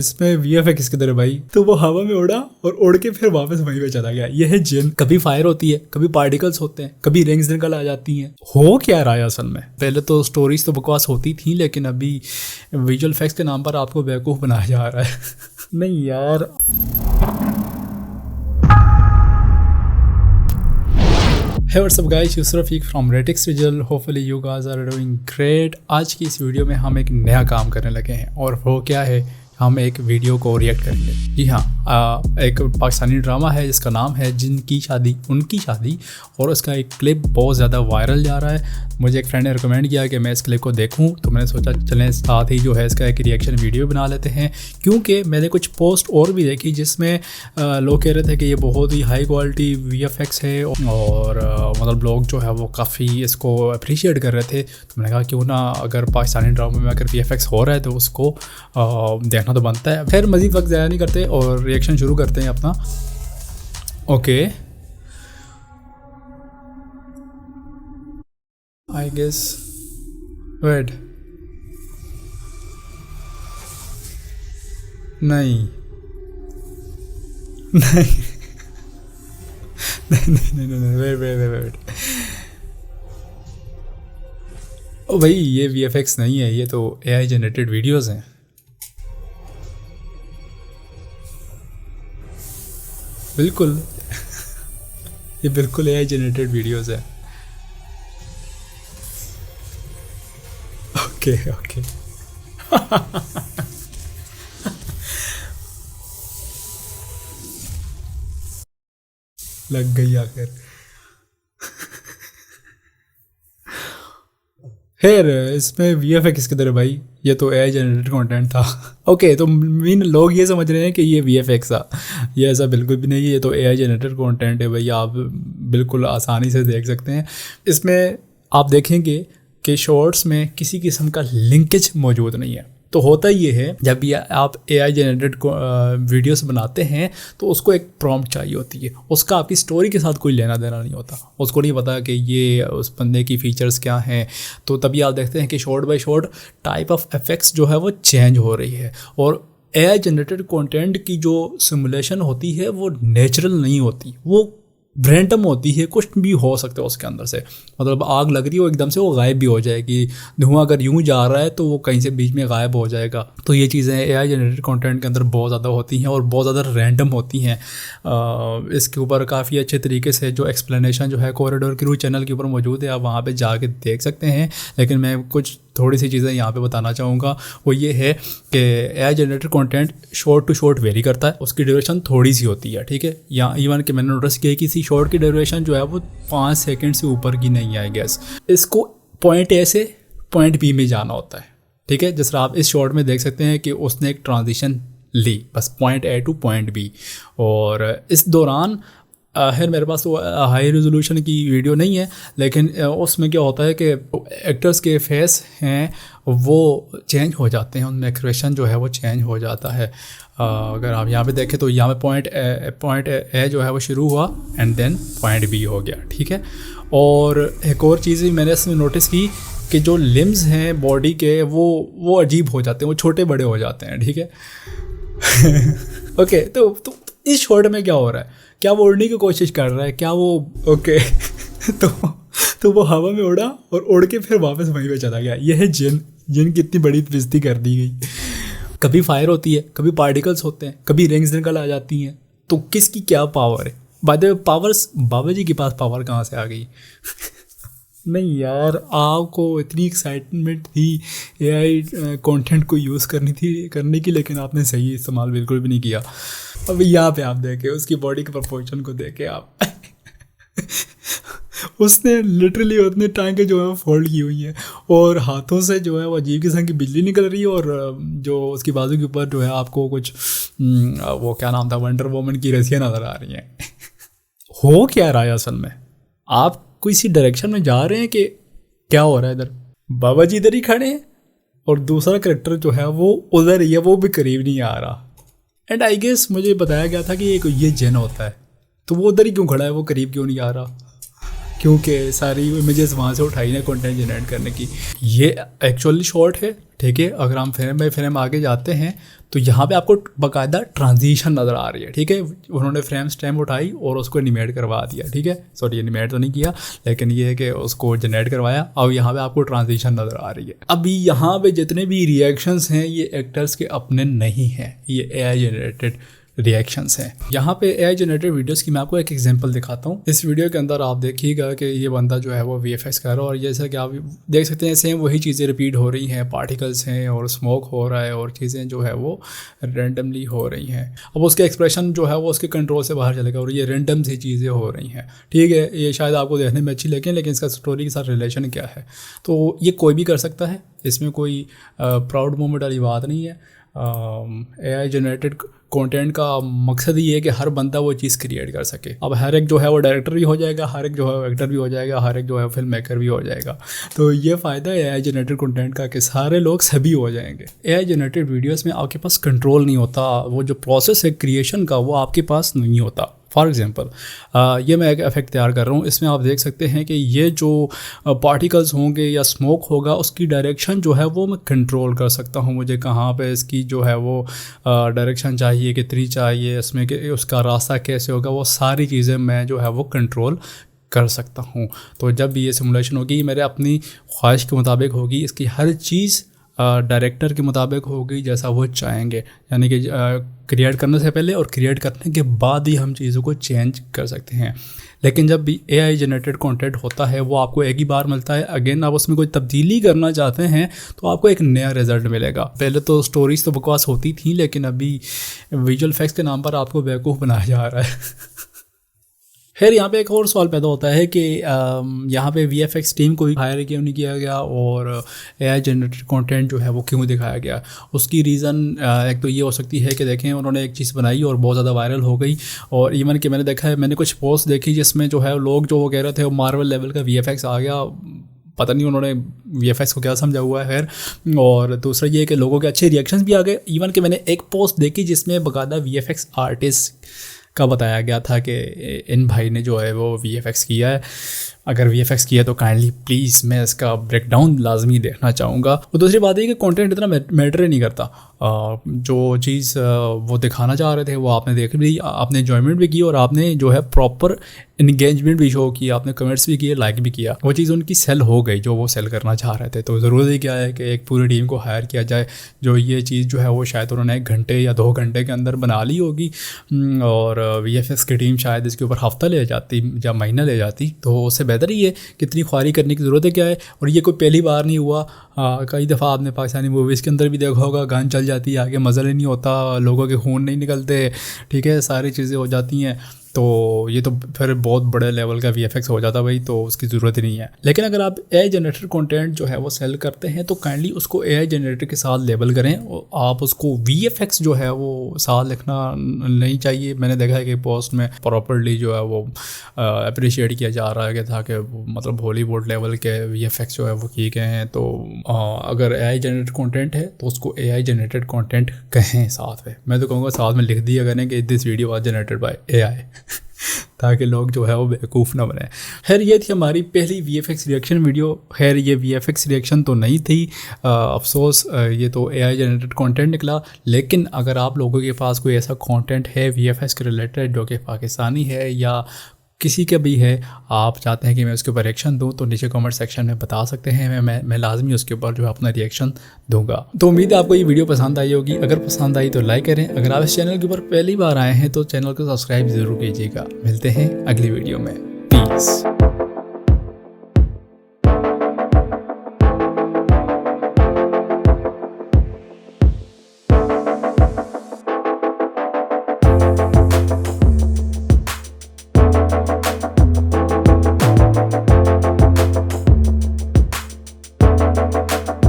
इसमें वीएफएक्स किधर है भाई? तो वो हवा में उड़ा और उड़ के फिर वापस वहीं पे चला गया। यह है जिन। कभी फायर होती है, कभी पार्टिकल्स होते हैं, कभी रिंग्स निकल आ जाती हैं। हो क्या रहा है असल में? पहले तो स्टोरीज तो बकवास होती थी, लेकिन अभी विजुअल इफेक्ट्स के नाम पर आपको बेवकूफ़ बनाया जा रहा है। नहीं यार। Hey what's up guys, Yusuf Rafiq from Ratix Visual. Hopefully you guys are doing great. आज की इस वीडियो में हम एक नया काम करने लगे हैं और वो क्या है, हम एक वीडियो को रिएक्ट करेंगे। जी हाँ, एक पाकिस्तानी ड्रामा है जिसका नाम है जिनकी शादी उनकी शादी, और उसका एक क्लिप बहुत ज़्यादा वायरल जा रहा है। मुझे एक फ्रेंड ने रिकमेंड किया कि मैं इस क्लिप को देखूं, तो मैंने सोचा चलें साथ ही जो है इसका एक रिएक्शन वीडियो बना लेते हैं। क्योंकि मैंने कुछ पोस्ट और भी देखी जिसमें लोग कह रहे थे कि ये बहुत ही हाई क्वालिटी वीएफएक्स है और मतलब लोग जो है वो काफ़ी इसको अप्रिशिएट कर रहे थे। तो मैंने कहा क्यों ना, अगर पाकिस्तानी ड्रामा में अगर वीएफएक्स हो रहा है तो उसको देखना तो बनता है। फिर मज़ीद वक्त ज़ाया नहीं करते और रिएक्शन शुरू करते हैं अपना। ओके, आई गेस वेट, नहीं नहीं नहीं नहीं नहीं, वेट वेट वेट, ओ भाई ये वीएफएक्स नहीं है, ये तो एआई जनरेटेड वीडियोस हैं। बिल्कुल ये बिल्कुल एआई जनरेटेड वीडियोस है। ओके ओके लग गई आखिर। खैर इसमें वीएफएक्स किधर है भाई? ये तो एआई जनरेटेड कंटेंट था। ओके, तो मीन लोग ये समझ रहे हैं कि ये वीएफएक्स था। ये ऐसा बिल्कुल भी नहीं है, ये तो एआई जनरेटेड कंटेंट है भाई। आप बिल्कुल आसानी से देख सकते हैं। इसमें आप देखेंगे कि शॉर्ट्स में किसी किस्म का लिंकेज मौजूद नहीं है। तो होता ये है, जब भी आप एआई जनरेटेड वीडियोस बनाते हैं तो उसको एक प्रॉम्प्ट चाहिए होती है। उसका आपकी स्टोरी के साथ कोई लेना देना नहीं होता। उसको नहीं पता कि ये उस बंदे की फ़ीचर्स क्या हैं। तो तभी आप देखते हैं कि short by short type of effects जो है वो चेंज हो रही है। और एआई जनरेटेड कंटेंट की जो सिमुलेशन होती है वो नेचुरल नहीं होती, वो रैंडम होती है। कुछ भी हो सकता है उसके अंदर से। मतलब आग लग रही है, वो एकदम से वो गायब भी हो जाएगी। धुआं अगर यूं जा रहा है तो वो कहीं से बीच में गायब हो जाएगा। तो ये चीज़ें एआई जनरेटेड कंटेंट के अंदर बहुत ज़्यादा होती हैं और बहुत ज़्यादा रैंडम होती हैं। इसके ऊपर काफ़ी अच्छे तरीके से जो एक्सप्लेनेशन जो है कॉरिडोर क्रू चैनल के ऊपर मौजूद है, आप वहाँ पर जाके देख सकते हैं। लेकिन मैं कुछ थोड़ी सी चीज़ें यहाँ पे बताना चाहूँगा। वो ये है कि AI generated content short to short vary करता है। उसकी ड्यूरेशन थोड़ी सी होती है, ठीक है। या इवन कि मैंने नोटिस किया कि किसी शॉर्ट की ड्यूरेशन जो है वो 5 सेकंड से ऊपर की नहीं है। गैस इसको पॉइंट ए से पॉइंट बी में जाना होता है, ठीक है। जिस तरह आप इस शॉर्ट में देख सकते हैं कि उसने एक ट्रांजिशन ली, बस point A to point B. और इस दौरान खैर मेरे पास तो हाई रेजोल्यूशन की वीडियो नहीं है, लेकिन उसमें क्या होता है कि एक्टर्स के फेस हैं वो चेंज हो जाते हैं, उनमें एक्सप्रेशन जो है वो चेंज हो जाता है। अगर आप यहाँ पे देखें तो यहाँ पे पॉइंट ए जो है वो शुरू हुआ एंड देन पॉइंट बी हो गया, ठीक है। और एक और चीज़ भी मैंने इसमें नोटिस की कि जो लिम्स हैं बॉडी के वो अजीब हो जाते हैं, वो छोटे बड़े हो जाते हैं, ठीक है। ओके, तो इस शॉर्ट में क्या हो रहा है? क्या वो उड़ने की कोशिश कर रहा है? क्या वो ओके तो वो हवा में उड़ा और उड़ के फिर वापस वहीं पे चला गया। यह है जिन की इतनी बड़ी बेइज्जती कर दी गई। कभी फायर होती है, कभी पार्टिकल्स होते हैं, कभी रिंग्स निकल आ जाती हैं। तो किसकी क्या पावर है? बाय द वे पावर्स बाबा जी के पास पावर कहाँ से आ गई? नहीं यार, आपको इतनी एक्साइटमेंट थी एआई कंटेंट को यूज़ करने की, लेकिन आपने सही इस्तेमाल बिल्कुल भी नहीं किया। अब यहाँ पे आप देखें उसकी बॉडी के प्रोपोर्शन को देखें आप। उसने लिटरली उतने टांगे जो है वो फोल्ड की हुई हैं और हाथों से जो है वो अजीब किस्म की बिजली निकल रही है। और जो उसकी बाजू के ऊपर जो है आपको कुछ वो क्या नाम था, वंडर वुमन की रस्सियाँ नज़र आ रही हैं। हो क्या रहा है असल में? आप किसी डायरेक्शन में जा रहे हैं कि क्या हो रहा है? इधर बाबा जी इधर ही खड़े हैं और दूसरा करेक्टर जो है वो उधर ही है, वो भी करीब नहीं आ रहा। एंड आई गेस मुझे बताया गया था कि ये जिन होता है, तो वो उधर ही क्यों खड़ा है, वो करीब क्यों नहीं आ रहा? क्योंकि सारी इमेजेस वहाँ से उठाई ना कंटेंट जनरेट करने की। ये एक्चुअली शॉर्ट है, ठीक है। अगर हम फ्रेम बाय फ्रेम आगे जाते हैं तो यहाँ पे आपको बाकायदा ट्रांजिशन नज़र आ रही है, ठीक है। उन्होंने फ्रेम स्टैम्प उठाई और उसको एनिमेट करवा दिया, ठीक है। सॉरी, एनिमेट तो नहीं किया, लेकिन ये है कि उसको जनरेट करवाया। अब यहाँ पे आपको ट्रांजिशन नज़र आ रही है। अभी यहाँ पे जितने भी रिएक्शंस हैं ये एक्टर्स के अपने नहीं हैं, ये AI जनरेटेड रिएक्शंस हैं। यहाँ पे AI जनरेटेड वीडियोस की मैं आपको एक एग्जांपल दिखाता हूँ। इस वीडियो के अंदर आप देखिएगा कि ये बंदा जो है वो VFX कर रहा है और जैसा कि आप देख सकते हैं सेम वही चीज़ें रिपीट हो रही हैं, पार्टिकल्स हैं और स्मोक हो रहा है और चीज़ें जो है वो रेंडमली हो रही हैं। अब उसके एक्सप्रेशन जो है वो उसके कंट्रोल से बाहर चलेगा और ये रेंडम सी चीज़ें हो रही हैं, ठीक है। ये शायद आपको देखने में अच्छी लगे, लेकिन इसका स्टोरी के साथ रिलेशन क्या है, तो ये कोई भी कर सकता है। इसमें कोई प्राउड मोमेंट वाली बात नहीं है। AI जनरेटेड कंटेंट का मकसद ही है कि हर बंदा वो चीज़ क्रिएट कर सके। अब हर एक जो है वो डायरेक्टर भी हो जाएगा, हर एक जो है एक्टर भी हो जाएगा, हर एक जो है फिल्म मेकर भी हो जाएगा। तो ये फ़ायदा है AI जनरेटेड कंटेंट का कि सारे लोग सभी हो जाएंगे। AI जनरेटेड वीडियोस में आपके पास कंट्रोल नहीं होता, वो जो प्रोसेस है क्रिएशन का वो आपके पास नहीं होता। फॉर एग्ज़ाम्पल ये मैं एक इफेक्ट तैयार कर रहा हूँ, इसमें आप देख सकते हैं कि ये जो पार्टिकल्स होंगे या स्मोक होगा उसकी डायरेक्शन जो है वो मैं कंट्रोल कर सकता हूँ। मुझे कहाँ पे इसकी जो है वो डायरेक्शन चाहिए, कितनी चाहिए, इसमें कि उसका रास्ता कैसे होगा, वो सारी चीज़ें मैं जो है वो कंट्रोल कर सकता हूँ। तो जब भी ये सिमुलेशन होगी मेरे अपनी ख्वाहिश के मुताबिक होगी, इसकी हर चीज़ डायरेक्टर के मुताबिक होगी जैसा वो चाहेंगे, यानी कि क्रिएट करने से पहले और क्रिएट करने के बाद ही हम चीज़ों को चेंज कर सकते हैं। लेकिन जब भी AI जनरेटेड कंटेंट होता है वो आपको एक ही बार मिलता है। अगेन आप उसमें कोई तब्दीली करना चाहते हैं तो आपको एक नया रिजल्ट मिलेगा। पहले तो स्टोरीज तो बकवास होती थी, लेकिन अभी विजुअल इफेक्ट्स के नाम पर आपको बेवकूफ़ बनाया जा रहा है। फिर यहाँ पे एक और सवाल पैदा होता है कि यहाँ पे VFX टीम को हायर क्यों नहीं किया गया और AI जनरेटेड कंटेंट जो है वो क्यों दिखाया गया। उसकी रीज़न एक तो ये हो सकती है कि देखें उन्होंने एक चीज़ बनाई और बहुत ज़्यादा वायरल हो गई, और इवन कि मैंने देखा है, मैंने कुछ पोस्ट देखी जिसमें जो है लोग जो वो कह रहे थे वो मार्वल लेवल का VFX आ गया। पता नहीं उन्होंने VFX को क्या समझा हुआ है। खैर, और दूसरा ये कि लोगों के अच्छे रिएक्शंस भी आ गए। इवन कि मैंने एक पोस्ट देखी जिसमें बाकायदा VFX आर्टिस्ट का बताया गया था कि इन भाई ने जो है वो VFX किया है। अगर VFX किया तो काइंडली प्लीज़ मैं इसका ब्रेकडाउन लाजमी देखना चाहूँगा। और दूसरी बात है कि कंटेंट इतना मैटर ही नहीं करता। जो चीज़ वो दिखाना चाह रहे थे वो आपने देख ली, आपने एंजॉयमेंट भी की और आपने जो है प्रॉपर इंगेजमेंट भी शो किया, आपने कमेंट्स भी किए, लाइक भी किया। वो चीज़ उनकी सेल हो गई जो वो सेल करना चाह रहे थे। तो ज़रूरी क्या है कि एक पूरी टीम को हायर किया जाए, जो ये चीज़ जो है वो शायद उन्होंने 1 घंटे या 2 घंटे के अंदर बना ली होगी, और VFX की टीम शायद इसके ऊपर हफ्ता ले जाती या महीना ले जाती। तो उससे बेहतर ही है, कितनी ख्वारी करने की ज़रूरत है क्या है। और ये कोई पहली बार नहीं हुआ, कई दफ़ा आपने पाकिस्तानी मूवीज़ के अंदर भी देखा होगा, गन चल जाती है, आगे मज़ा नहीं होता, लोगों के खून नहीं निकलते, ठीक है, सारी चीज़ें हो जाती हैं। तो ये तो फिर बहुत बड़े लेवल का VFX हो जाता भाई, तो उसकी ज़रूरत ही नहीं है। लेकिन अगर आप AI जनरेटेड कंटेंट जो है वो सेल करते हैं तो काइंडली उसको AI जनरेटर के साथ लेबल करें, और आप उसको VFX जो है वो साथ लिखना नहीं चाहिए। मैंने देखा है कि पोस्ट में प्रॉपर्ली जो है वो अप्रिशिएट किया जा रहा है कि था कि मतलब हॉलीवुड लेवल के VFX जो है वो किए गए हैं। तो अगर AI जनरेटेड कंटेंट है तो उसको AI जनरेटेड कंटेंट कहें साथ में। मैं तो कहूँगा साथ में लिख दिया करें कि this video was generated by AI, ताकि लोग जो है वो बेवकूफ़ ना बने। खैर, ये थी हमारी पहली VFX रिएक्शन वीडियो। खैर, ये VFX रिएक्शन तो नहीं थी, अफसोस ये तो AI जनरेटेड कंटेंट निकला। लेकिन अगर आप लोगों के पास कोई ऐसा कंटेंट है VFX के रिलेटेड जो कि पाकिस्तानी है या किसी का भी है, आप चाहते हैं कि मैं उसके ऊपर रिएक्शन दूं, तो नीचे कमेंट सेक्शन में बता सकते हैं। मैं लाजमी उसके ऊपर जो है अपना रिएक्शन दूंगा। तो उम्मीद है आपको ये वीडियो पसंद आई होगी। अगर पसंद आई तो लाइक करें। अगर आप इस चैनल के ऊपर पहली बार आए हैं तो चैनल को सब्सक्राइब ज़रूर कीजिएगा। मिलते हैं अगली वीडियो में। पीस।